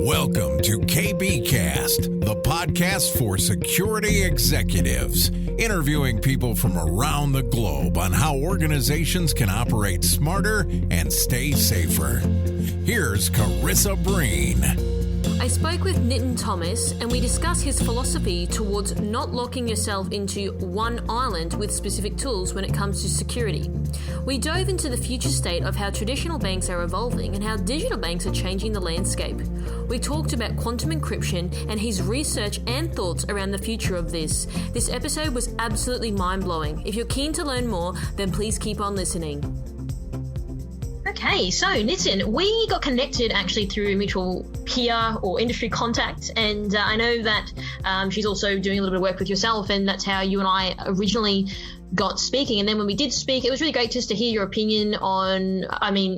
Welcome to KBcast, the podcast for security executives, interviewing people from around the globe on how organizations can operate smarter and stay safer. Here's Carissa Breen. I spoke with Nithin Thomas and we discussed his philosophy towards not locking yourself into one island with specific tools when it comes to security. We dove into the future state of how traditional banks are evolving and how digital banks are changing the landscape. We talked about quantum encryption and his research and thoughts around the future of this. This episode was absolutely mind-blowing. If you're keen to learn more, then please keep on listening. Okay, so Nithin, we got connected actually through a mutual peer or industry contact, and I know that she's also doing a little bit of work with yourself, and that's how you and I originally got speaking. And then when we did speak, it was really great just to hear your opinion on,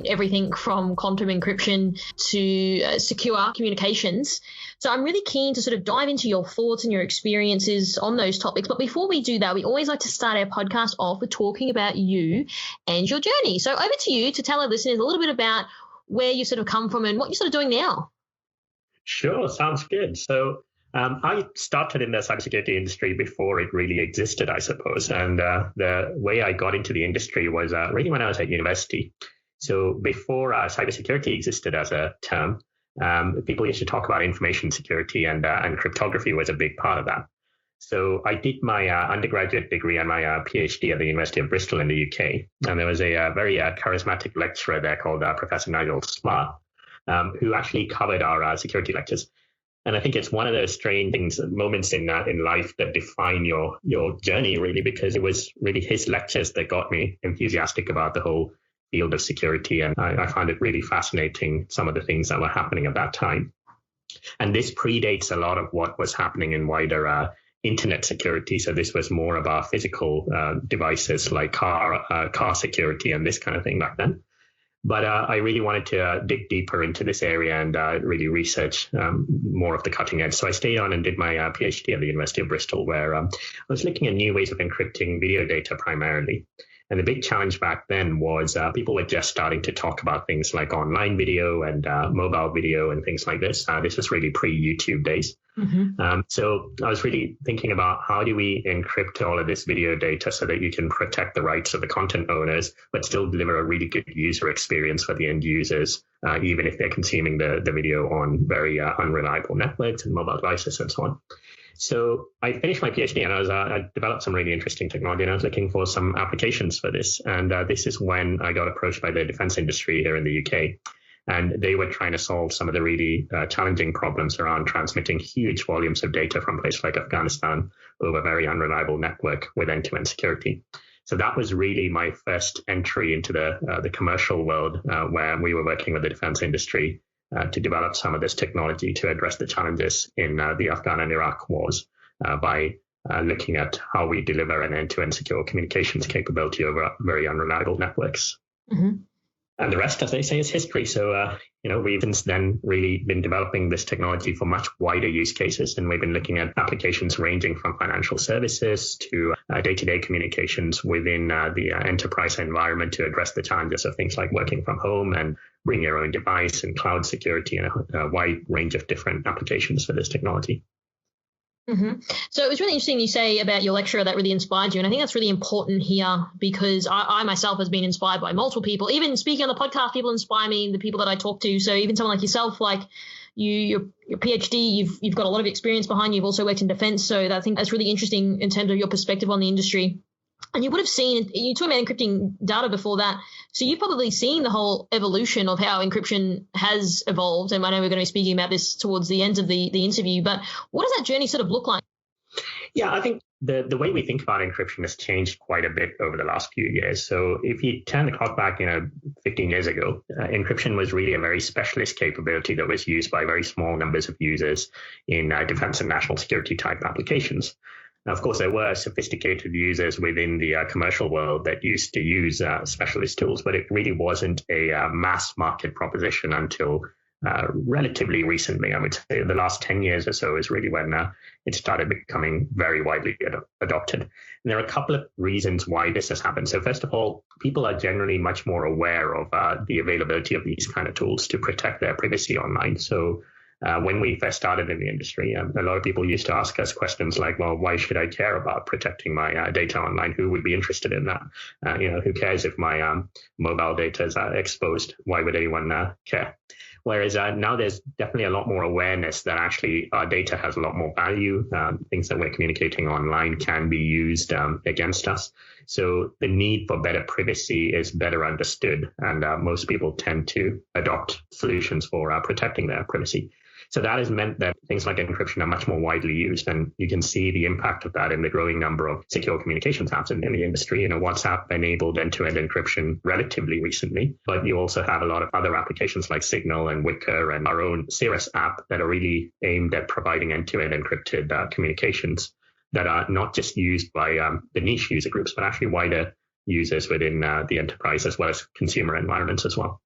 everything from quantum encryption to secure communications. So I'm really keen to sort of dive into your thoughts and your experiences on those topics. But before we do that, we always like to start our podcast off with talking about you and your journey. So over to you to tell our listeners a little bit about where you sort of come from and what you're sort of doing now. Sure, sounds good. So I started in the cybersecurity industry before it really existed, I suppose. And the way I got into the industry was really when I was at university. So before cybersecurity existed as a term, people used to talk about information security, and cryptography was a big part of that. So I did my undergraduate degree and my PhD at the University of Bristol in the UK. And there was a very charismatic lecturer there called Professor Nigel Smart, who actually covered our security lectures. And I think it's one of those strange things, moments in life that define your journey, really, because it was really his lectures that got me enthusiastic about the whole field of security. And I found it really fascinating, some of the things that were happening at that time. And this predates a lot of what was happening in wider internet security. So this was more about physical devices like car security and this kind of thing back then. But I really wanted to dig deeper into this area and really research more of the cutting edge. So I stayed on and did my PhD at the University of Bristol, where I was looking at new ways of encrypting video data primarily. And the big challenge back then was people were just starting to talk about things like online video and mobile video and things like this. This was really pre-YouTube days. Mm-hmm. So I was really thinking about how do we encrypt all of this video data so that you can protect the rights of the content owners, but still deliver a really good user experience for the end users, even if they're consuming the video on very unreliable networks and mobile devices and so on. So I finished my PhD and I developed some really interesting technology, and I was looking for some applications for this. And this is when I got approached by the defense industry here in the UK. And they were trying to solve some of the really challenging problems around transmitting huge volumes of data from places like Afghanistan over a very unreliable network with end-to-end security. So that was really my first entry into the commercial world, where we were working with the defense industry to develop some of this technology to address the challenges in the Afghan and Iraq wars by looking at how we deliver an end-to-end secure communications capability over very unreliable networks. Mm-hmm. And the rest, as they say, is history. So, we've since then really been developing this technology for much wider use cases. And we've been looking at applications ranging from financial services to day-to-day communications within the enterprise environment to address the challenges of things like working from home and bring your own device and cloud security and a wide range of different applications for this technology. Mm-hmm. So it was really interesting you say about your lecturer that really inspired you. And I think that's really important here because I myself has been inspired by multiple people. Even speaking on the podcast, people inspire me, the people that I talk to. So even someone like yourself, like your PhD, you've got a lot of experience behind you. You've also worked in defense. So I think that's really interesting in terms of your perspective on the industry. And you would have seen, you talked about encrypting data before that. So you've probably seen the whole evolution of how encryption has evolved. And I know we're going to be speaking about this towards the end of the interview, but what does that journey sort of look like? Yeah, I think the way we think about encryption has changed quite a bit over the last few years. So if you turn the clock back, 15 years ago, encryption was really a very specialist capability that was used by very small numbers of users in defense and national security type applications. Now, of course, there were sophisticated users within the commercial world that used to use specialist tools, but it really wasn't a mass market proposition until relatively recently. I would say the last 10 years or so is really when it started becoming very widely adopted. And there are a couple of reasons why this has happened. So first of all, people are generally much more aware of the availability of these kind of tools to protect their privacy online. So When we first started in the industry, a lot of people used to ask us questions like, well, why should I care about protecting my data online? Who would be interested in that? Who cares if my mobile data is exposed? Why would anyone care? Whereas now there's definitely a lot more awareness that actually our data has a lot more value. Things that we're communicating online can be used against us. So the need for better privacy is better understood, and most people tend to adopt solutions for protecting their privacy. So that has meant that things like encryption are much more widely used, and you can see the impact of that in the growing number of secure communications apps in the industry. WhatsApp enabled end-to-end encryption relatively recently, but you also have a lot of other applications like Signal and Wicker and our own Cirrus app that are really aimed at providing end-to-end encrypted communications that are not just used by the niche user groups, but actually wider users within the enterprise as well as consumer environments as well.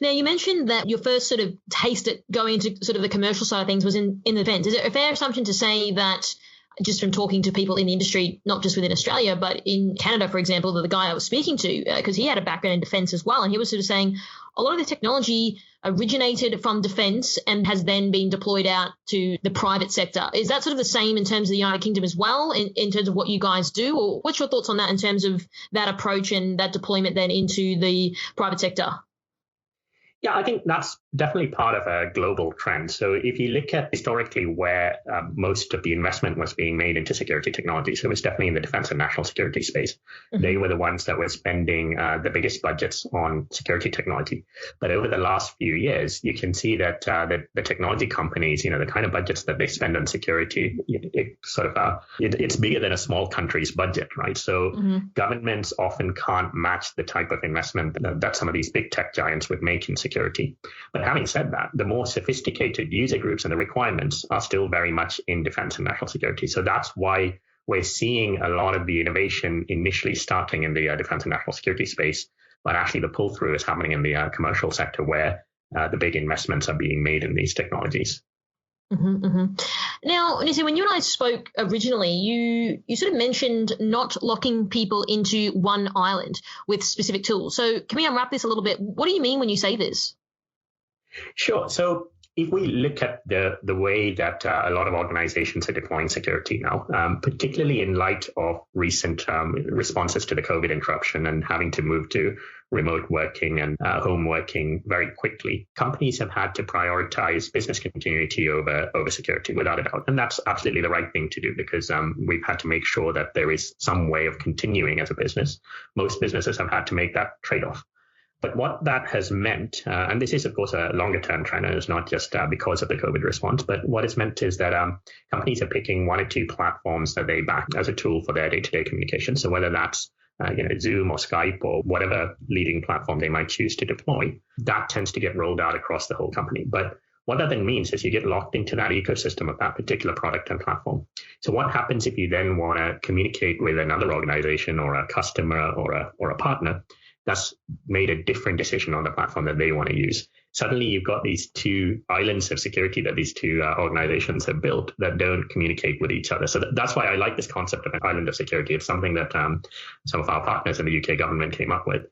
Now, you mentioned that your first sort of taste at going into sort of the commercial side of things was in the defense. Is it a fair assumption to say that, just from talking to people in the industry, not just within Australia, but in Canada, for example, the guy I was speaking to, because he had a background in defense as well, and he was sort of saying a lot of the technology originated from defense and has then been deployed out to the private sector. Is that sort of the same in terms of the United Kingdom as well, in terms of what you guys do? Or what's your thoughts on that in terms of that approach and that deployment then into the private sector? Yeah, I think that's definitely part of a global trend. So if you look at historically where most of the investment was being made into security technology, so it was definitely in the defense and national security space. Mm-hmm. They were the ones that were spending the biggest budgets on security technology. But over the last few years, you can see that the technology companies, the kind of budgets that they spend on security, it's bigger than a small country's budget, right? So governments often can't match the type of investment that some of these big tech giants would make in security. But having said that, the more sophisticated user groups and the requirements are still very much in defense and national security. So that's why we're seeing a lot of the innovation initially starting in the defense and national security space, but actually the pull-through is happening in the commercial sector where the big investments are being made in these technologies. Now, Nithin, when you and I spoke originally, you sort of mentioned not locking people into one island with specific tools. So can we unwrap this a little bit? What do you mean when you say this? Sure. So if we look at the way that a lot of organizations are deploying security now, particularly in light of recent responses to the COVID interruption and having to move to remote working and home working very quickly, companies have had to prioritize business continuity over security without a doubt. And that's absolutely the right thing to do because we've had to make sure that there is some way of continuing as a business. Most businesses have had to make that trade-off. But what that has meant, and this is, of course, a longer-term trend, and it's not just because of the COVID response, but what it's meant is that companies are picking one or two platforms that they back as a tool for their day-to-day communication. So whether that's Zoom or Skype or whatever leading platform they might choose to deploy, that tends to get rolled out across the whole company. But what that then means is you get locked into that ecosystem of that particular product and platform. So what happens if you then want to communicate with another organization or a customer or a partner that's made a different decision on the platform that they want to use? Suddenly you've got these two islands of security that these two organizations have built that don't communicate with each other. So that's why I like this concept of an island of security. It's something that some of our partners in the UK government came up with.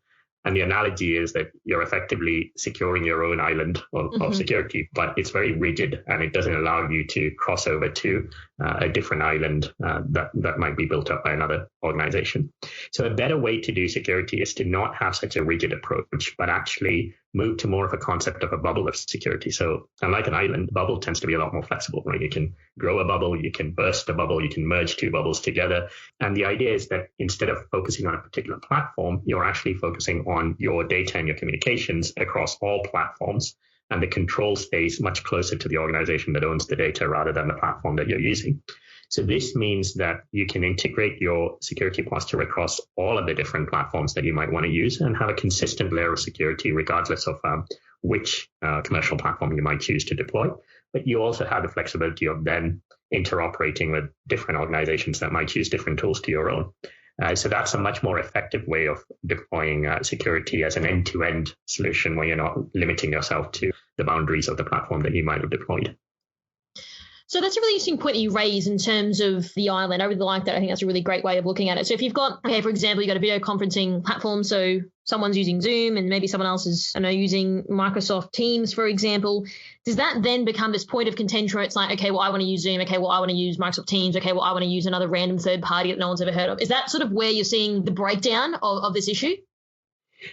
And the analogy is that you're effectively securing your own island of security, but it's very rigid and it doesn't allow you to cross over to a different island that might be built up by another organization. So a better way to do security is to not have such a rigid approach, but actually move to more of a concept of a bubble of security. So unlike an island, bubble tends to be a lot more flexible, right? You can grow a bubble, you can burst a bubble, you can merge two bubbles together. And the idea is that instead of focusing on a particular platform, you're actually focusing on your data and your communications across all platforms. And the control stays much closer to the organization that owns the data rather than the platform that you're using. So this means that you can integrate your security posture across all of the different platforms that you might want to use and have a consistent layer of security regardless of which commercial platform you might choose to deploy. But you also have the flexibility of then interoperating with different organizations that might use different tools to your own. So that's a much more effective way of deploying security as an end-to-end solution where you're not limiting yourself to the boundaries of the platform that you might have deployed. So that's a really interesting point that you raise in terms of the island. I really like that. I think that's a really great way of looking at it. So if you've got, okay, for example, you've got a video conferencing platform, so someone's using Zoom and maybe someone else is, using Microsoft Teams, for example, does that then become this point of contention where it's like, okay, well, I want to use Zoom. Okay, well, I want to use Microsoft Teams. Okay, well, I want to use another random third party that no one's ever heard of. Is that sort of where you're seeing the breakdown of this issue?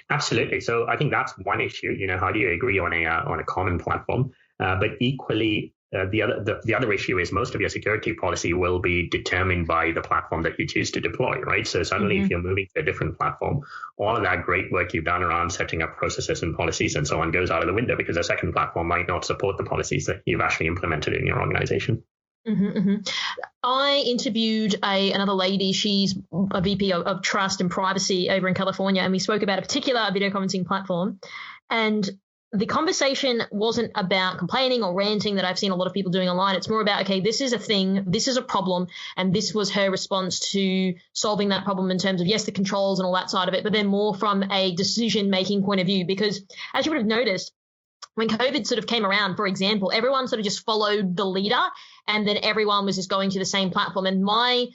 Absolutely. So I think that's one issue. How do you agree on a common platform? But equally, the other issue is most of your security policy will be determined by the platform that you choose to deploy, right? So suddenly if you're moving to a different platform, all of that great work you've done around setting up processes and policies and so on goes out of the window because a second platform might not support the policies that you've actually implemented in your organization. I interviewed another lady. She's a VP of Trust and Privacy over in California, and we spoke about a particular video conferencing platform. And the conversation wasn't about complaining or ranting that I've seen a lot of people doing online. It's more about, okay, this is a thing, this is a problem, and this was her response to solving that problem in terms of, yes, the controls and all that side of it, but then more from a decision-making point of view. Because as you would have noticed, when COVID sort of came around, for example, everyone sort of just followed the leader and then everyone was just going to the same platform. And my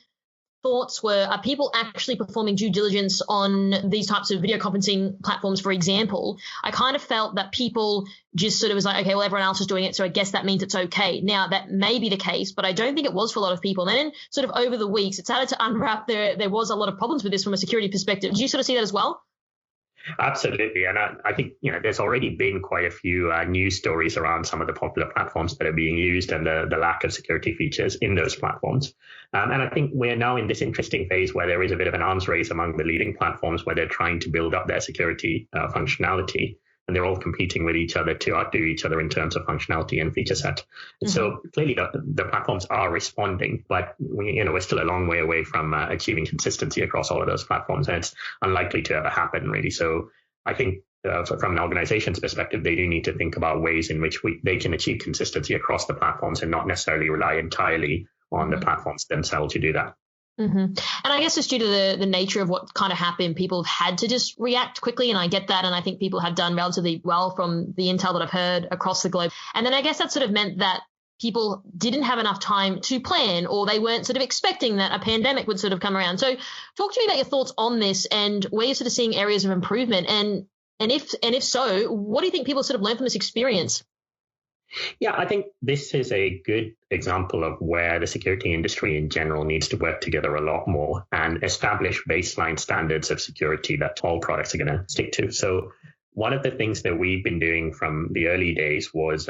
thoughts were, are people actually performing due diligence on these types of video conferencing platforms, for example? I kind of felt that people just sort of was like, okay, well, everyone else is doing it, so I guess that means it's okay. Now, that may be the case, but I don't think it was for a lot of people. And then sort of over the weeks, it started to unwrap. There was a lot of problems with this from a security perspective. Did you sort of see that as well? Absolutely. And I think, there's already been quite a few news stories around some of the popular platforms that are being used and the lack of security features in those platforms. And I think we're now in this interesting phase where there is a bit of an arms race among the leading platforms where they're trying to build up their security functionality. And they're all competing with each other to outdo each other in terms of functionality and feature set. So clearly the platforms are responding, but we're still a long way away from achieving consistency across all of those platforms. And it's unlikely to ever happen, really. So I think from an organization's perspective, they do need to think about ways in which they can achieve consistency across the platforms and not necessarily rely entirely on the platforms themselves to do that. And I guess it's due to the nature of what kind of happened. People have had to just react quickly, and I get that. And I think people have done relatively well from the intel that I've heard across the globe. And then I guess that sort of meant that people didn't have enough time to plan, or they weren't sort of expecting that a pandemic would sort of come around. So talk to me about your thoughts on this and where you're sort of seeing areas of improvement. And if so, what do you think people sort of learned from this experience? Yeah, I think this is a good example of where the security industry in general needs to work together a lot more and establish baseline standards of security that all products are going to stick to. So one of the things that we've been doing from the early days was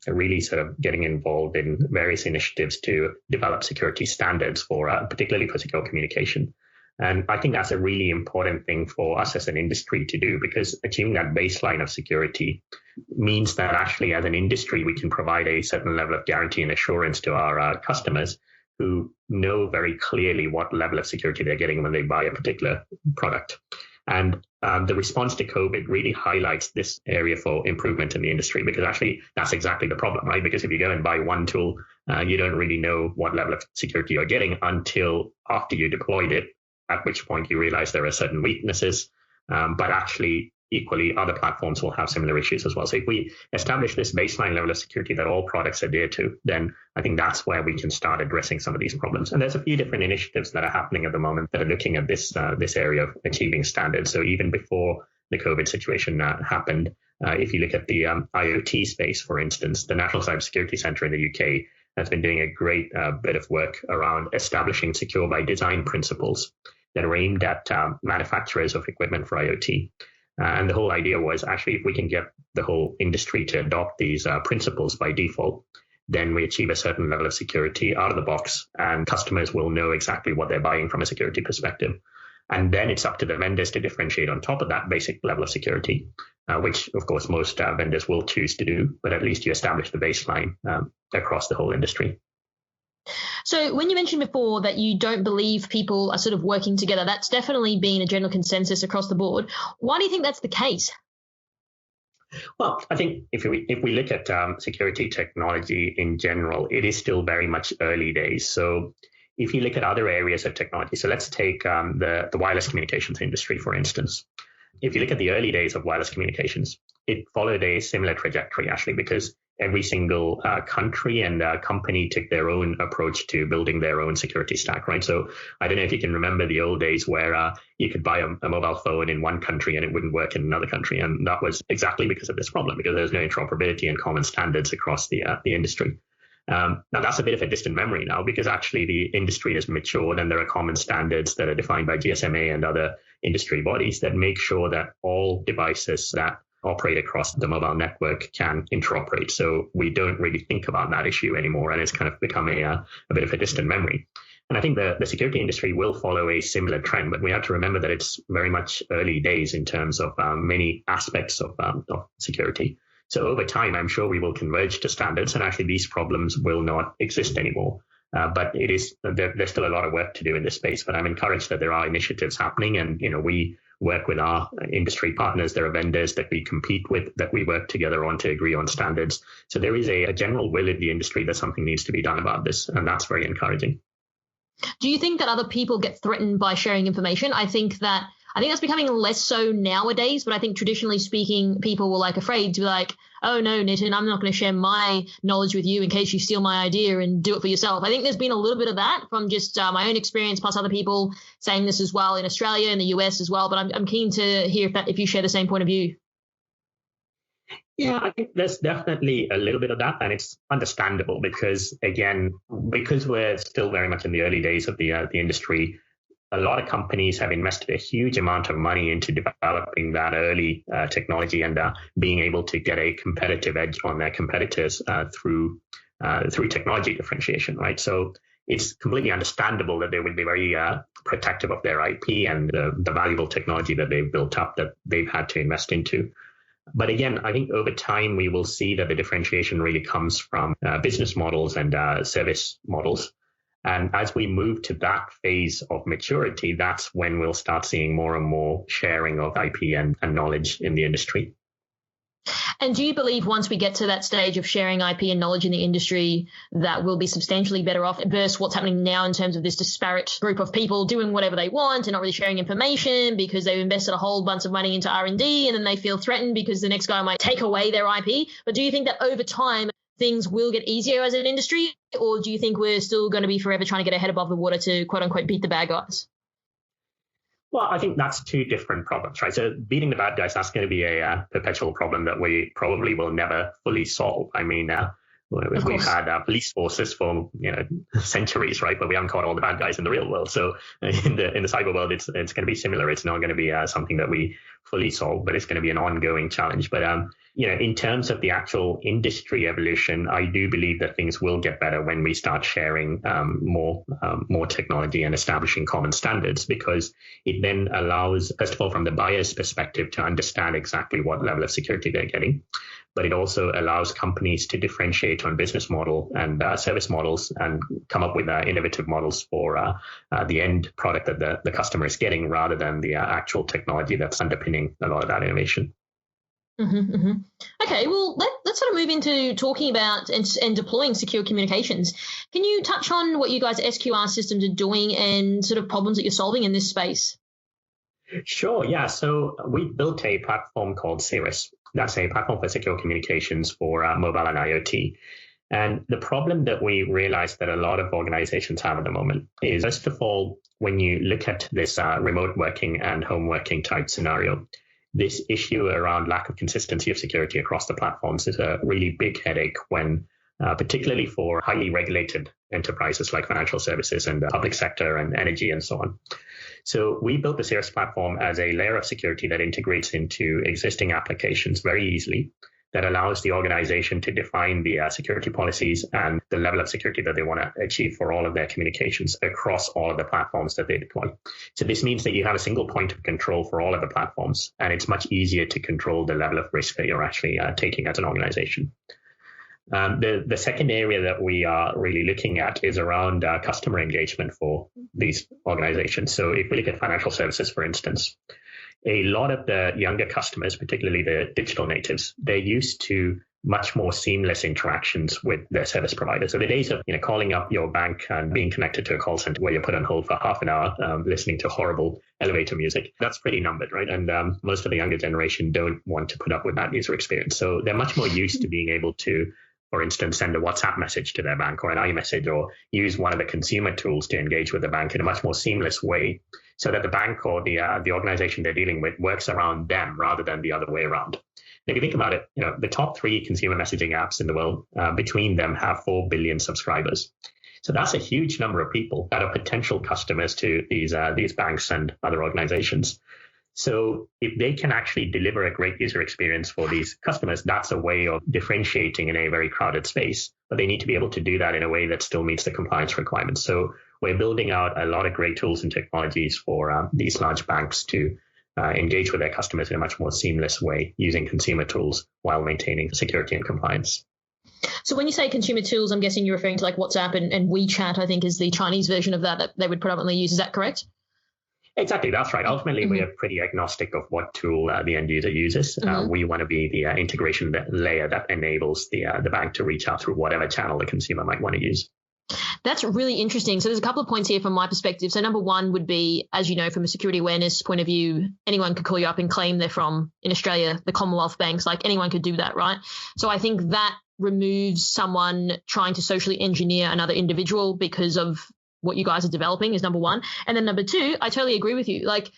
really sort of getting involved in various initiatives to develop security standards particularly for secure communication. And I think that's a really important thing for us as an industry to do, because achieving that baseline of security means that actually as an industry, we can provide a certain level of guarantee and assurance to our customers who know very clearly what level of security they're getting when they buy a particular product. And the response to COVID really highlights this area for improvement in the industry, because actually that's exactly the problem, right? Because if you go and buy one tool, you don't really know what level of security you're getting until after you deployed it, at which point you realize there are certain weaknesses, but actually equally other platforms will have similar issues as well. So if we establish this baseline level of security that all products adhere to, then I think that's where we can start addressing some of these problems. And there's a few different initiatives that are happening at the moment that are looking at this area of achieving standards. So even before the COVID situation happened, if you look at the IoT space, for instance, the National Cybersecurity Centre in the UK has been doing a great bit of work around establishing secure by design principles that are aimed at manufacturers of equipment for IoT. And the whole idea was actually if we can get the whole industry to adopt these principles by default, then we achieve a certain level of security out of the box, and customers will know exactly what they're buying from a security perspective. And then it's up to the vendors to differentiate on top of that basic level of security, which, of course, most vendors will choose to do, but at least you establish the baseline across the whole industry. So when you mentioned before that you don't believe people are sort of working together, that's definitely been a general consensus across the board. Why do you think that's the case? Well, I think if we look at security technology in general, it is still very much early days. So if you look at other areas of technology, so let's take the wireless communications industry, for instance. If you look at the early days of wireless communications, it followed a similar trajectory, actually, because every single country and company took their own approach to building their own security stack, right? So I don't know if you can remember the old days where you could buy a mobile phone in one country and it wouldn't work in another country. And that was exactly because of this problem, because there's no interoperability and common standards across the industry. Now, that's a bit of a distant memory now, because actually the industry has matured and there are common standards that are defined by GSMA and other industry bodies that make sure that all devices that operate across the mobile network can interoperate. So we don't really think about that issue anymore, and it's kind of become a bit of a distant memory. And I think the security industry will follow a similar trend, but we have to remember that it's very much early days in terms of many aspects of security. So over time, I'm sure we will converge to standards, and actually these problems will not exist anymore. But there's still a lot of work to do in this space. But I'm encouraged that there are initiatives happening, and we work with our industry partners. There are vendors that we compete with that we work together on to agree on standards. So there is a general will in the industry that something needs to be done about this, and that's very encouraging. Do you think that other people get threatened by sharing information? I think that's becoming less so nowadays, but I think traditionally speaking, people were afraid to be oh no, Nithin, I'm not going to share my knowledge with you in case you steal my idea and do it for yourself. I think there's been a little bit of that from just my own experience, plus other people saying this as well in Australia and the US as well. But I'm keen to hear if you share the same point of view. Yeah, I think there's definitely a little bit of that, and it's understandable because we're still very much in the early days of the industry. A lot of companies have invested a huge amount of money into developing that early technology and being able to get a competitive edge on their competitors through technology differentiation, right? So it's completely understandable that they would be very protective of their IP and the valuable technology that they've built up that they've had to invest into. But again, I think over time, we will see that the differentiation really comes from business models and service models. And as we move to that phase of maturity, that's when we'll start seeing more and more sharing of IP and knowledge in the industry. And do you believe once we get to that stage of sharing IP and knowledge in the industry, that we'll be substantially better off versus what's happening now in terms of this disparate group of people doing whatever they want and not really sharing information because they've invested a whole bunch of money into R&D and then they feel threatened because the next guy might take away their IP? But do you think that over time, things will get easier as an industry, or do you think we're still going to be forever trying to get our head above the water to quote unquote beat the bad guys? Well, I think that's two different problems, right? So beating the bad guys, that's going to be a perpetual problem that we probably will never fully solve. I mean, we've had police forces for centuries, right? But we haven't caught all the bad guys in the real world. So in the cyber world, it's going to be similar. It's not going to be something that we fully solve, but it's going to be an ongoing challenge. But in terms of the actual industry evolution, I do believe that things will get better when we start sharing more technology and establishing common standards, because it then allows, first of all, from the buyer's perspective, to understand exactly what level of security they're getting. But it also allows companies to differentiate on business model and service models and come up with innovative models for the end product that the customer is getting, rather than the actual technology that's underpinning a lot of that innovation. Mm-hmm, mm-hmm. Okay, well, let's sort of move into talking about and deploying secure communications. Can you touch on what you guys at SQR Systems are doing and sort of problems that you're solving in this space? Sure, yeah. So we built a platform called Cirrus. That's a platform for secure communications for mobile and IoT. And the problem that we realized that a lot of organizations have at the moment is, first of all, when you look at this remote working and home working type scenario, this issue around lack of consistency of security across the platforms is a really big headache when, particularly for highly regulated enterprises like financial services and the public sector and energy and so on. So we built the Cirrus platform as a layer of security that integrates into existing applications very easily, that allows the organization to define the security policies and the level of security that they want to achieve for all of their communications across all of the platforms that they deploy. So this means that you have a single point of control for all of the platforms, and it's much easier to control the level of risk that you're actually taking as an organization. The second area that we are really looking at is around customer engagement for these organizations. So if we look at financial services, for instance, a lot of the younger customers, particularly the digital natives, they're used to much more seamless interactions with their service provider. So the days of calling up your bank and being connected to a call center where you're put on hold for half an hour listening to horrible elevator music, that's pretty numbered, right? And most of the younger generation don't want to put up with that user experience. So they're much more used to being able to for instance, send a WhatsApp message to their bank or an iMessage, or use one of the consumer tools to engage with the bank in a much more seamless way, so that the bank or the organization they're dealing with works around them rather than the other way around. And if you think about it, the top 3 consumer messaging apps in the world, between them have 4 billion subscribers. So that's a huge number of people that are potential customers to these banks and other organizations. So if they can actually deliver a great user experience for these customers, that's a way of differentiating in a very crowded space. But they need to be able to do that in a way that still meets the compliance requirements. So we're building out a lot of great tools and technologies for these large banks to engage with their customers in a much more seamless way using consumer tools while maintaining security and compliance. So when you say consumer tools, I'm guessing you're referring to like WhatsApp and WeChat, I think is the Chinese version of that they would predominantly use. Is that correct? Exactly, that's right. Ultimately, we are pretty agnostic of what tool the end user uses. We want to be the integration layer that enables the bank to reach out through whatever channel the consumer might want to use. That's really interesting. So there's a couple of points here from my perspective. So number one would be, as you know, from a security awareness point of view, anyone could call you up and claim they're from, in Australia, the Commonwealth banks, like anyone could do that, right? So I think that removes someone trying to socially engineer another individual because of what you guys are developing is number one. And then number two, I totally agree with you. Like,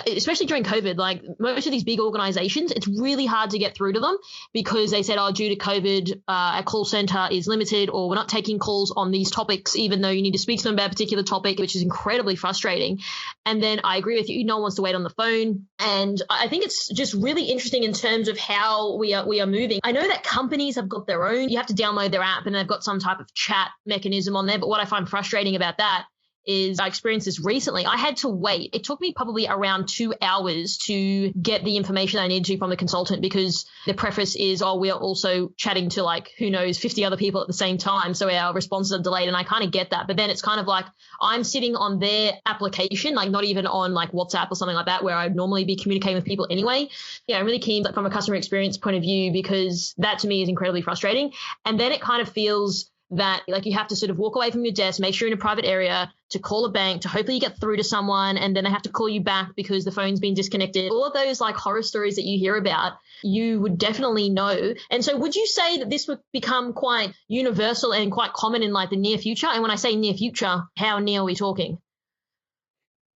especially during COVID, like most of these big organizations, it's really hard to get through to them because they said, due to COVID, our call center is limited, or we're not taking calls on these topics, even though you need to speak to them about a particular topic, which is incredibly frustrating. And then I agree with you. No one wants to wait on the phone. And I think it's just really interesting in terms of how we are moving. I know that companies have got their own, you have to download their app and they've got some type of chat mechanism on there. But what I find frustrating about that is I experienced this recently. I had to wait. It took me probably around 2 hours to get the information I needed to from the consultant because the preface is, we are also chatting to 50 other people at the same time. So our responses are delayed, and I kind of get that. But then it's kind of like I'm sitting on their application, like not even on like WhatsApp or something like that, where I'd normally be communicating with people anyway. Yeah, I'm really keen from a customer experience point of view because that to me is incredibly frustrating. And then it kind of feels that like you have to sort of walk away from your desk, make sure you're in a private area to call a bank to hopefully you get through to someone, and then they have to call you back because the phone's been disconnected. All of those like horror stories that you hear about, you would definitely know. And so would you say that this would become quite universal and quite common in like the near future? And when I say near future, how near are we talking?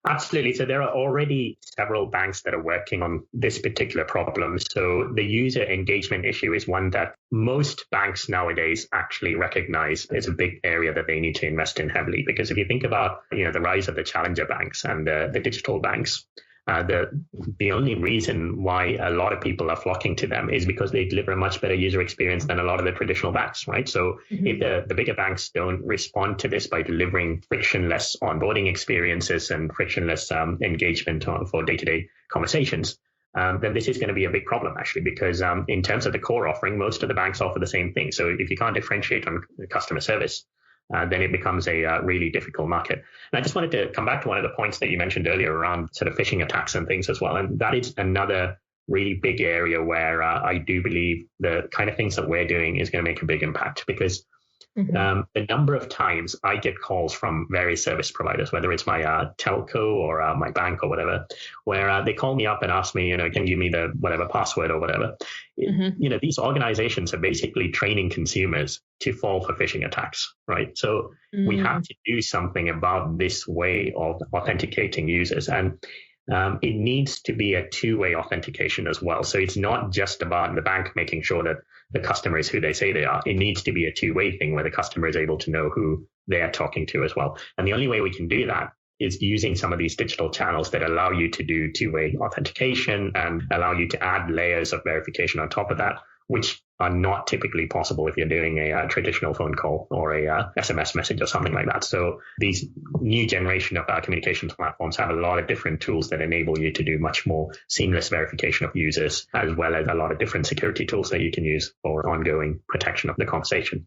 Absolutely. So there are already several banks that are working on this particular problem. So the user engagement issue is one that most banks nowadays actually recognize is a big area that they need to invest in heavily. Because if you think about, the rise of the challenger banks and the digital banks, the only reason why a lot of people are flocking to them is because they deliver a much better user experience than a lot of the traditional banks, right? So if the bigger banks don't respond to this by delivering frictionless onboarding experiences and frictionless engagement for day-to-day conversations, then this is going to be a big problem, actually, because in terms of the core offering, most of the banks offer the same thing. So if you can't differentiate on customer service, then it becomes a really difficult market. And I just wanted to come back to one of the points that you mentioned earlier around sort of phishing attacks and things as well. And that is another really big area where I do believe the kind of things that we're doing is going to make a big impact because the number of times I get calls from various service providers, whether it's my telco or my bank or whatever, where they call me up and ask me, can you give me the whatever password or whatever. These organizations are basically training consumers to fall for phishing attacks, right? So we have to do something about this way of authenticating users. And it needs to be a two-way authentication as well. So it's not just about the bank making sure that the customer is who they say they are. It needs to be a two-way thing where the customer is able to know who they are talking to as well. And the only way we can do that is using some of these digital channels that allow you to do two-way authentication and allow you to add layers of verification on top of that, which are not typically possible if you're doing a traditional phone call or a SMS message or something like that. So these new generation of communications platforms have a lot of different tools that enable you to do much more seamless verification of users, as well as a lot of different security tools that you can use for ongoing protection of the conversation.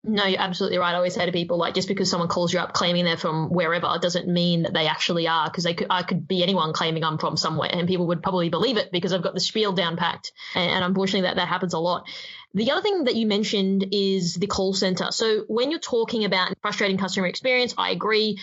No, you're absolutely right. I always say to people, like, just because someone calls you up claiming they're from wherever doesn't mean that they actually are, because I could be anyone claiming I'm from somewhere and people would probably believe it because I've got the spiel down packed. And unfortunately that happens a lot. The other thing that you mentioned is the call center. So when you're talking about frustrating customer experience, I agree.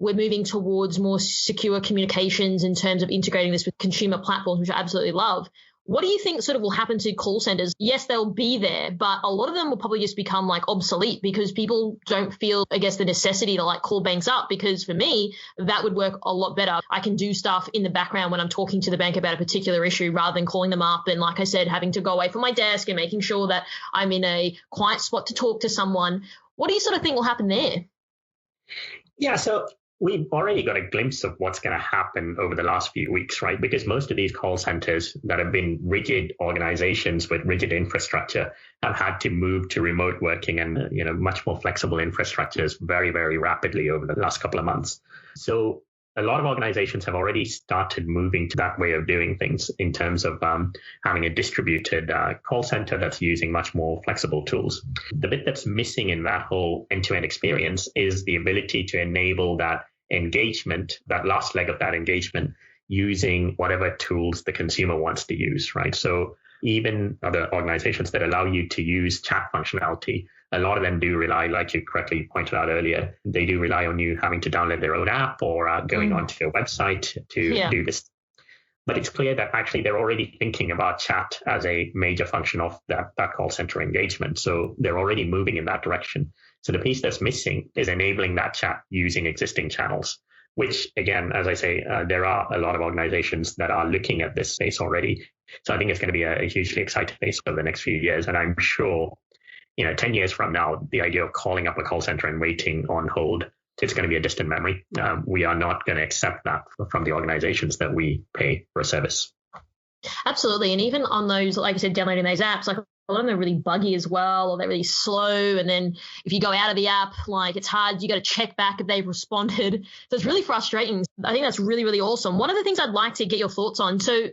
We're moving towards more secure communications in terms of integrating this with consumer platforms, which I absolutely love. What do you think sort of will happen to call centers? Yes, they'll be there, but a lot of them will probably just become like obsolete because people don't feel, I guess, the necessity to like call banks up, because for me, that would work a lot better. I can do stuff in the background when I'm talking to the bank about a particular issue rather than calling them up and, like I said, having to go away from my desk and making sure that I'm in a quiet spot to talk to someone. What do you sort of think will happen there? Yeah, so we've already got a glimpse of what's going to happen over the last few weeks, right? Because most of these call centers that have been rigid organizations with rigid infrastructure have had to move to remote working and, much more flexible infrastructures very, very rapidly over the last couple of months. So a lot of organizations have already started moving to that way of doing things in terms of having a distributed call center that's using much more flexible tools. The bit that's missing in that whole end-to-end experience is the ability to enable that engagement, that last leg of that engagement, using whatever tools the consumer wants to use, right? So even other organizations that allow you to use chat functionality, a lot of them do rely, like you correctly pointed out earlier, they do rely on you having to download their own app or going onto your website to do this. But it's clear that actually they're already thinking about chat as a major function of that call center engagement. So they're already moving in that direction. So the piece that's missing is enabling that chat using existing channels, which, again, as I say, there are a lot of organizations that are looking at this space already. So I think it's going to be a hugely exciting space over the next few years. And I'm sure, 10 years from now, the idea of calling up a call center and waiting on hold, it's going to be a distant memory. We are not going to accept that from the organizations that we pay for a service. Absolutely. And even on those, like I said, downloading those apps, like a lot of them are really buggy as well, or they're really slow. And then if you go out of the app, like it's hard, you got to check back if they've responded. So it's really frustrating. I think that's really, really awesome. One of the things I'd like to get your thoughts on. So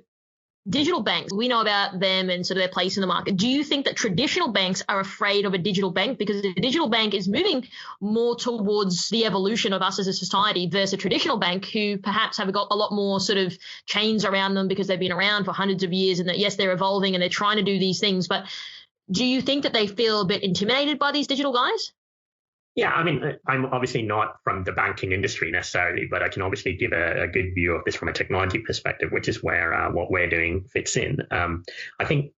digital banks, we know about them and sort of their place in the market. Do you think that traditional banks are afraid of a digital bank because the digital bank is moving more towards the evolution of us as a society versus a traditional bank who perhaps have got a lot more sort of chains around them because they've been around for hundreds of years and that, yes, they're evolving and they're trying to do these things. But do you think that they feel a bit intimidated by these digital guys? Yeah, I mean, I'm obviously not from the banking industry necessarily, but I can obviously give a good view of this from a technology perspective, which is where what we're doing fits in. I think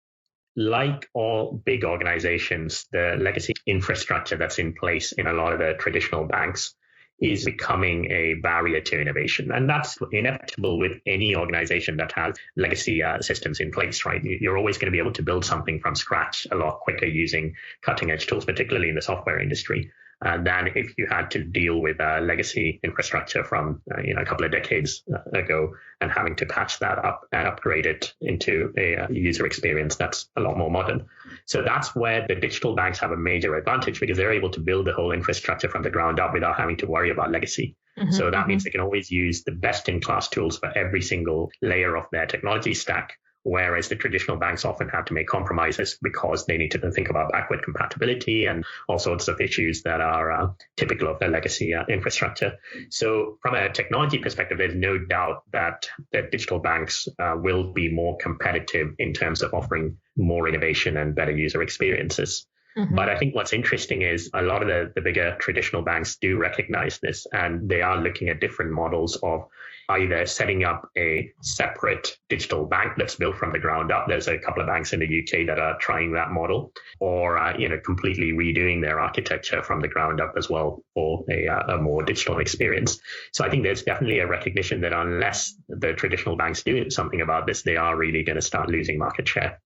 like all big organizations, the legacy infrastructure that's in place in a lot of the traditional banks is becoming a barrier to innovation. And that's inevitable with any organization that has legacy systems in place, right? You're always going to be able to build something from scratch a lot quicker using cutting edge tools, particularly in the software industry, than if you had to deal with legacy infrastructure from a couple of decades ago and having to patch that up and upgrade it into a user experience that's a lot more modern. So that's where the digital banks have a major advantage because they're able to build the whole infrastructure from the ground up without having to worry about legacy. So that means they can always use the best-in-class tools for every single layer of their technology stack, whereas the traditional banks often have to make compromises because they need to think about backward compatibility and all sorts of issues that are typical of their legacy infrastructure. So from a technology perspective, there's no doubt that the digital banks will be more competitive in terms of offering more innovation and better user experiences. But I think what's interesting is a lot of the bigger traditional banks do recognize this, and they are looking at different models of either setting up a separate digital bank that's built from the ground up. There's a couple of banks in the UK that are trying that model, or completely redoing their architecture from the ground up as well for a more digital experience. So I think there's definitely a recognition that unless the traditional banks do something about this, they are really going to start losing market share.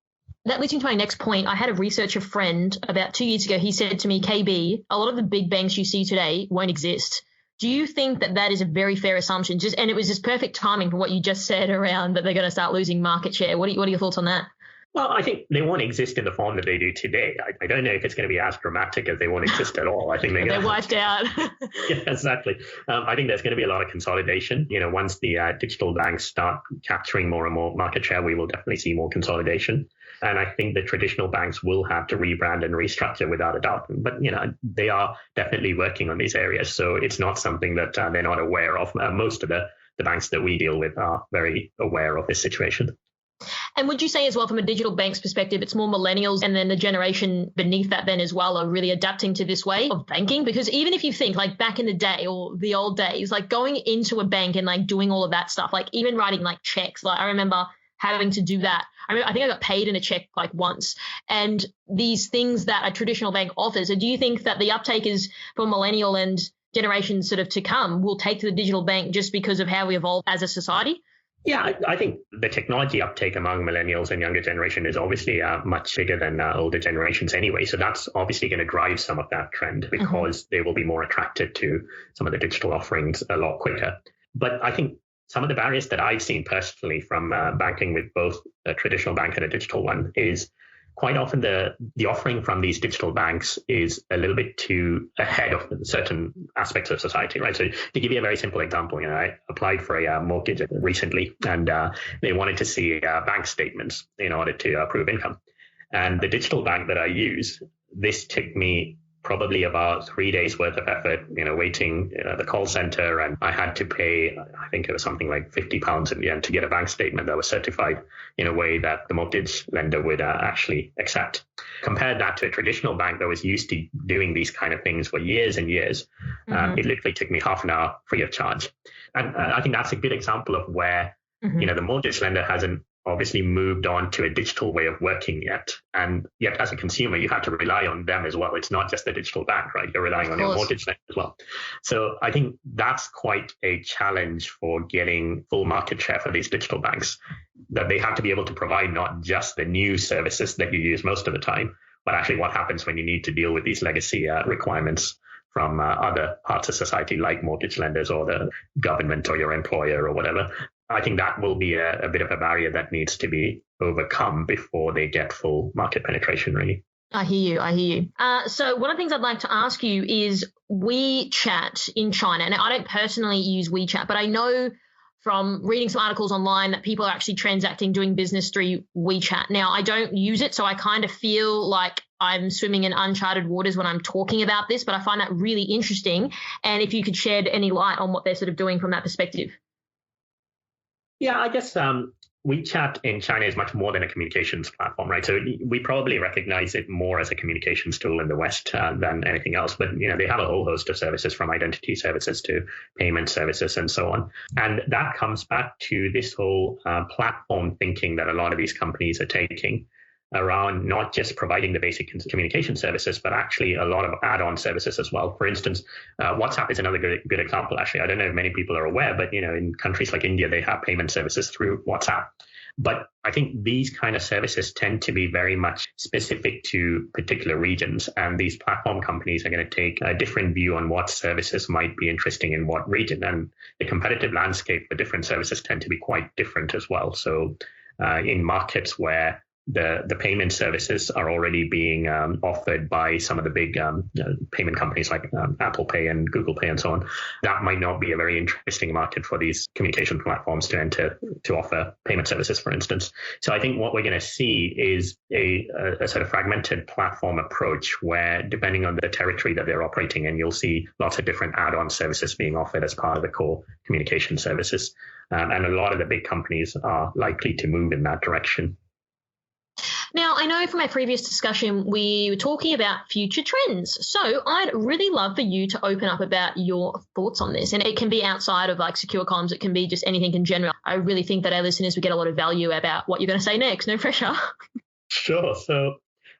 That leads me to my next point. I had a researcher friend about 2 years ago. He said to me, KB, a lot of the big banks you see today won't exist. Do you think that is a very fair assumption? And it was just perfect timing for what you just said around that they're going to start losing market share. What are your thoughts on that? Well, I think they won't exist in the form that they do today. I don't know if it's going to be as dramatic as they won't exist at all. I think they're wiped out. Yeah, exactly. I think there's going to be a lot of consolidation. Once the digital banks start capturing more and more market share, we will definitely see more consolidation. And I think the traditional banks will have to rebrand and restructure without a doubt. But, they are definitely working on these areas. So it's not something that they're not aware of. Most of the banks that we deal with are very aware of this situation. And would you say as well, from a digital bank's perspective, it's more millennials and then the generation beneath that then as well are really adapting to this way of banking? Because even if you think like back in the day or the old days, like going into a bank and like doing all of that stuff, like even writing like checks, like I remember having to do that. I think I got paid in a check like once, and these things that a traditional bank offers. So do you think that the uptake is for millennial and generations sort of to come will take to the digital bank just because of how we evolve as a society? Yeah, I think the technology uptake among millennials and younger generation is obviously much bigger than older generations anyway. So that's obviously going to drive some of that trend because they will be more attracted to some of the digital offerings a lot quicker. But I think some of the barriers that I've seen personally from banking with both a traditional bank and a digital one is quite often the offering from these digital banks is a little bit too ahead of certain aspects of society, right? So to give you a very simple example, I applied for a mortgage recently, and they wanted to see bank statements in order to approve income. And the digital bank that I use, this took me probably about 3 days worth of effort, waiting at the call center. And I had to pay, I think it was something like £50 in the end to get a bank statement that was certified in a way that the mortgage lender would actually accept. Compare that to a traditional bank that was used to doing these kind of things for years and years. It literally took me half an hour free of charge. And I think that's a good example of where, the mortgage lender hasn't obviously moved on to a digital way of working yet. And yet as a consumer, you have to rely on them as well. It's not just the digital bank, right? You're relying on your mortgage lender as well. So I think that's quite a challenge for getting full market share for these digital banks, that they have to be able to provide not just the new services that you use most of the time, but actually what happens when you need to deal with these legacy requirements from other parts of society like mortgage lenders or the government or your employer or whatever. I think that will be a bit of a barrier that needs to be overcome before they get full market penetration, really. I hear you. So one of the things I'd like to ask you is WeChat in China. Now, I don't personally use WeChat, but I know from reading some articles online that people are actually transacting, doing business through WeChat. Now, I don't use it, so I kind of feel like I'm swimming in uncharted waters when I'm talking about this, but I find that really interesting. And if you could shed any light on what they're sort of doing from that perspective. Yeah, I guess WeChat in China is much more than a communications platform, right? So we probably recognize it more as a communications tool in the West than anything else. But, they have a whole host of services, from identity services to payment services and so on. And that comes back to this whole platform thinking that a lot of these companies are taking around not just providing the basic communication services, but actually a lot of add-on services as well. For instance, WhatsApp is another good example, actually. I don't know if many people are aware, but, in countries like India, they have payment services through WhatsApp. But I think these kind of services tend to be very much specific to particular regions. And these platform companies are going to take a different view on what services might be interesting in what region. And the competitive landscape for different services tend to be quite different as well. So in markets where the payment services are already being offered by some of the big payment companies like Apple Pay and Google Pay and so on, that might not be a very interesting market for these communication platforms to enter to offer payment services, for instance. So I think what we're going to see is a sort of fragmented platform approach where, depending on the territory that they're operating in, you'll see lots of different add-on services being offered as part of the core communication services. And a lot of the big companies are likely to move in that direction. Now, I know from our previous discussion, we were talking about future trends. So I'd really love for you to open up about your thoughts on this. And it can be outside of like secure comms. It can be just anything in general. I really think that our listeners would get a lot of value about what you're going to say next. No pressure. Sure. So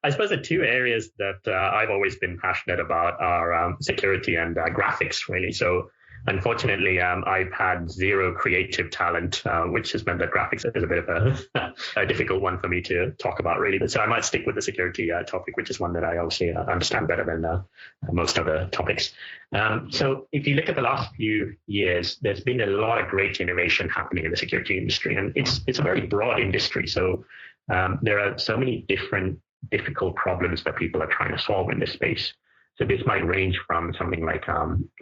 I suppose the two areas that I've always been passionate about are security and graphics, really. So unfortunately, I've had zero creative talent, which has meant that graphics is a bit of a difficult one for me to talk about, really. So I might stick with the security topic, which is one that I obviously understand better than most other topics. So if you look at the last few years, there's been a lot of great innovation happening in the security industry, and it's a very broad industry. So there are so many different difficult problems that people are trying to solve in this space. So this might range from something like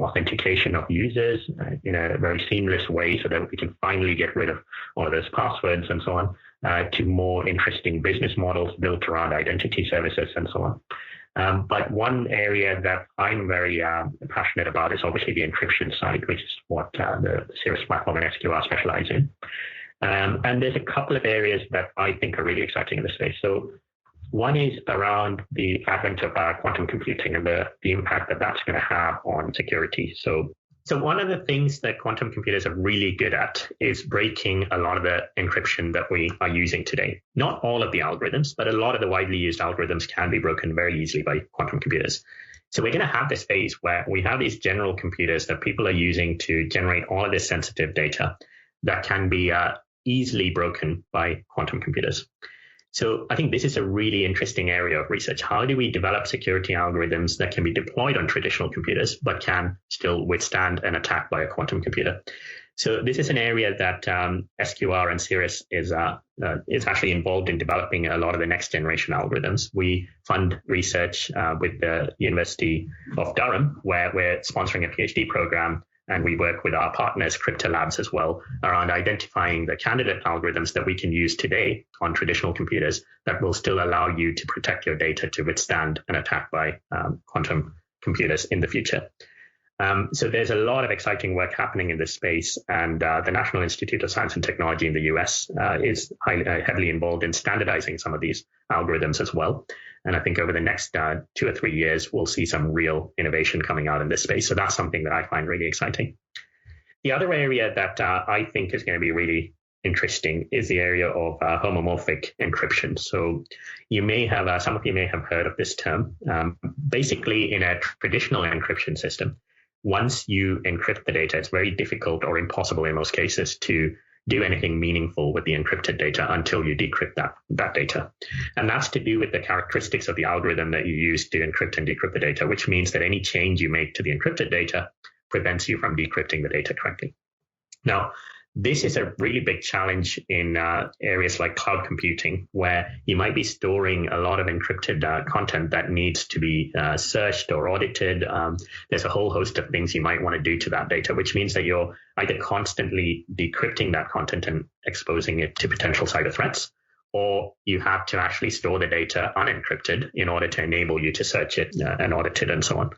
authentication of users in a very seamless way so that we can finally get rid of all of those passwords and so on, to more interesting business models built around identity services and so on. But one area that I'm very passionate about is obviously the encryption side, which is what the Cirrus platform and SQR specialize in. And there's a couple of areas that I think are really exciting in this space. So one is around the advent of quantum computing and the impact that that's going to have on security. So So one of the things that quantum computers are really good at is breaking a lot of the encryption that we are using today. Not all of the algorithms, but a lot of the widely used algorithms can be broken very easily by quantum computers. So we're going to have this phase where we have these general computers that people are using to generate all of this sensitive data that can be easily broken by quantum computers. So I think this is a really interesting area of research. How do we develop security algorithms that can be deployed on traditional computers, but can still withstand an attack by a quantum computer? So this is an area that SQR and Cirrus is actually involved in developing a lot of the next generation algorithms. We fund research with the University of Durham, where we're sponsoring a PhD program. And we work with our partners, Crypto Labs, as well, around identifying the candidate algorithms that we can use today on traditional computers that will still allow you to protect your data to withstand an attack by quantum computers in the future. So there's a lot of exciting work happening in this space, and the National Institute of Science and Technology in the US is heavily involved in standardizing some of these algorithms as well. And I think over the next 2 or 3 years, we'll see some real innovation coming out in this space. So that's something that I find really exciting. The other area that I think is going to be really interesting is the area of homomorphic encryption. So you may have, some of you may have heard of this term. Basically, in a traditional encryption system, once you encrypt the data, it's very difficult or impossible in most cases to do anything meaningful with the encrypted data until you decrypt that data. And that's to do with the characteristics of the algorithm that you use to encrypt and decrypt the data, which means that any change you make to the encrypted data prevents you from decrypting the data correctly. Now, this is a really big challenge in areas like cloud computing, where you might be storing a lot of encrypted content that needs to be searched or audited. There's a whole host of things you might want to do to that data, which means that you're either constantly decrypting that content and exposing it to potential cyber threats, or you have to actually store the data unencrypted in order to enable you to search it and audit it and so on.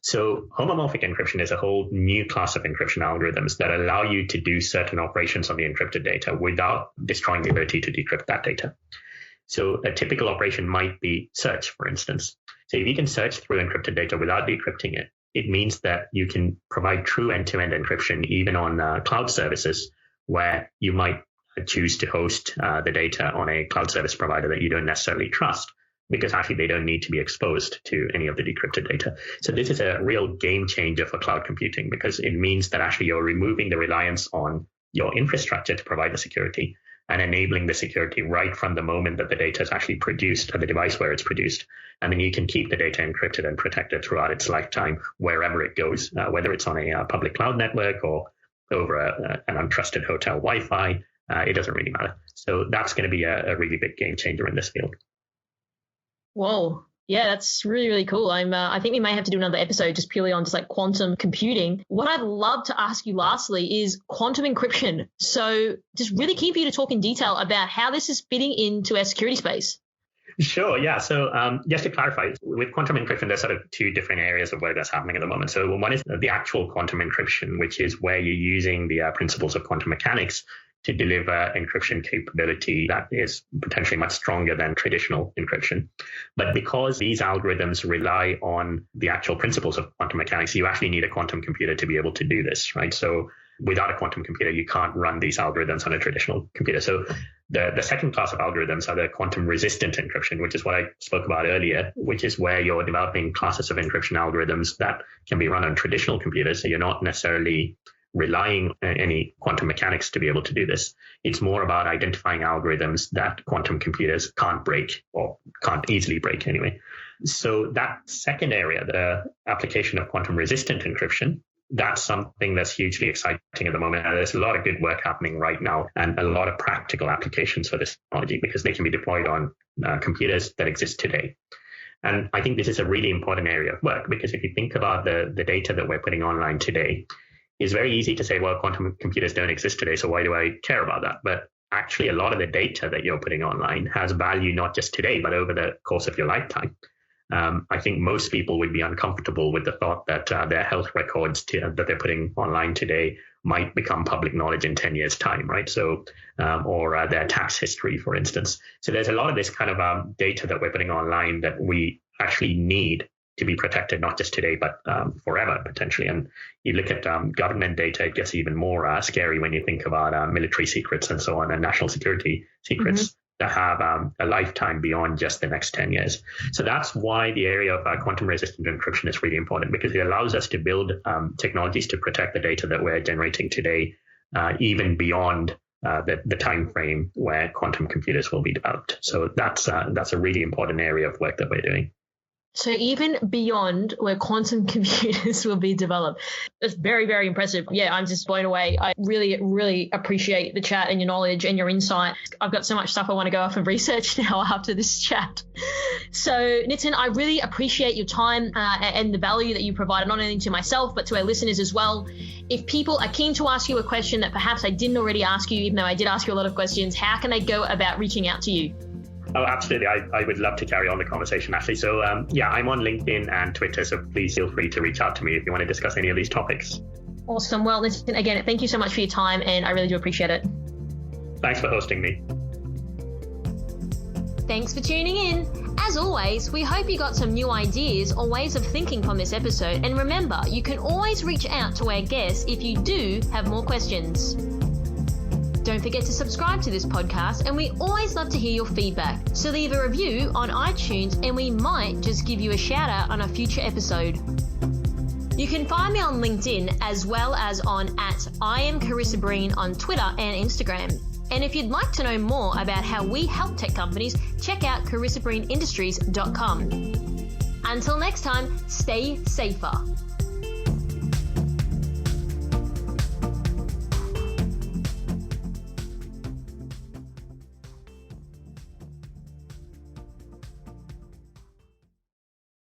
So homomorphic encryption is a whole new class of encryption algorithms that allow you to do certain operations on the encrypted data without destroying the ability to decrypt that data. So a typical operation might be search, for instance. So if you can search through encrypted data without decrypting it, it means that you can provide true end-to-end encryption even on cloud services where you might choose to host the data on a cloud service provider that you don't necessarily trust, because actually they don't need to be exposed to any of the decrypted data. So this is a real game changer for cloud computing, because it means that actually you're removing the reliance on your infrastructure to provide the security and enabling the security right from the moment that the data is actually produced at the device where it's produced. And then you can keep the data encrypted and protected throughout its lifetime, wherever it goes, whether it's on a public cloud network or over an untrusted hotel Wi-Fi, it doesn't really matter. So that's going to be a really big game changer in this field. Whoa. Yeah, that's really, really cool. I think we may have to do another episode just purely on just like quantum computing. What I'd love to ask you lastly is quantum encryption. So just really keen for you to talk in detail about how this is fitting into our security space. Sure, yeah. So just to clarify, with quantum encryption, there's sort of two different areas of where that's happening at the moment. So one is the actual quantum encryption, which is where you're using the principles of quantum mechanics to deliver encryption capability that is potentially much stronger than traditional encryption. But because these algorithms rely on the actual principles of quantum mechanics, you actually need a quantum computer to be able to do this, right? So without a quantum computer, you can't run these algorithms on a traditional computer. So the second class of algorithms are the quantum resistant encryption, which is what I spoke about earlier, which is where you're developing classes of encryption algorithms that can be run on traditional computers. So you're not necessarily relying on any quantum mechanics to be able to do this. It's more about identifying algorithms that quantum computers can't break, or can't easily break anyway. So that second area, the application of quantum resistant encryption, that's something that's hugely exciting at the moment. And there's a lot of good work happening right now and a lot of practical applications for this technology, because they can be deployed on computers that exist today. And I think this is a really important area of work, because if you think about the data that we're putting online today, it's very easy to say, well, quantum computers don't exist today, so why do I care about that? But actually, a lot of the data that you're putting online has value not just today, but over the course of your lifetime. I think most people would be uncomfortable with the thought that their health records that they're putting online today might become public knowledge in 10 years' time, right? So, or their tax history, for instance. So there's a lot of this kind of data that we're putting online that we actually need to be protected, not just today, but forever, potentially. And you look at government data, it gets even more scary when you think about military secrets and so on, and national security secrets that have a lifetime beyond just the next 10 years. So that's why the area of quantum-resistant encryption is really important, because it allows us to build technologies to protect the data that we're generating today, even beyond the time frame where quantum computers will be developed. So that's a really important area of work that we're doing. So even beyond where quantum computers will be developed. It's very, very impressive. Yeah, I'm just blown away. I really, really appreciate the chat and your knowledge and your insight. I've got so much stuff I want to go off and research now after this chat. So Nithin, I really appreciate your time and the value that you provided, not only to myself, but to our listeners as well. If people are keen to ask you a question that perhaps I didn't already ask you, even though I did ask you a lot of questions, how can they go about reaching out to you? Oh, absolutely. I would love to carry on the conversation, actually. So, I'm on LinkedIn and Twitter, so please feel free to reach out to me if you want to discuss any of these topics. Awesome. Well, listen, again, thank you so much for your time, and I really do appreciate it. Thanks for hosting me. Thanks for tuning in. As always, we hope you got some new ideas or ways of thinking from this episode. And remember, you can always reach out to our guests if you do have more questions. Don't forget to subscribe to this podcast, and we always love to hear your feedback. So leave a review on iTunes and we might just give you a shout out on a future episode. You can find me on LinkedIn as well as on @IamCarissaBreen on Twitter and Instagram. And if you'd like to know more about how we help tech companies, check out carissabreenindustries.com. Until next time, stay safer.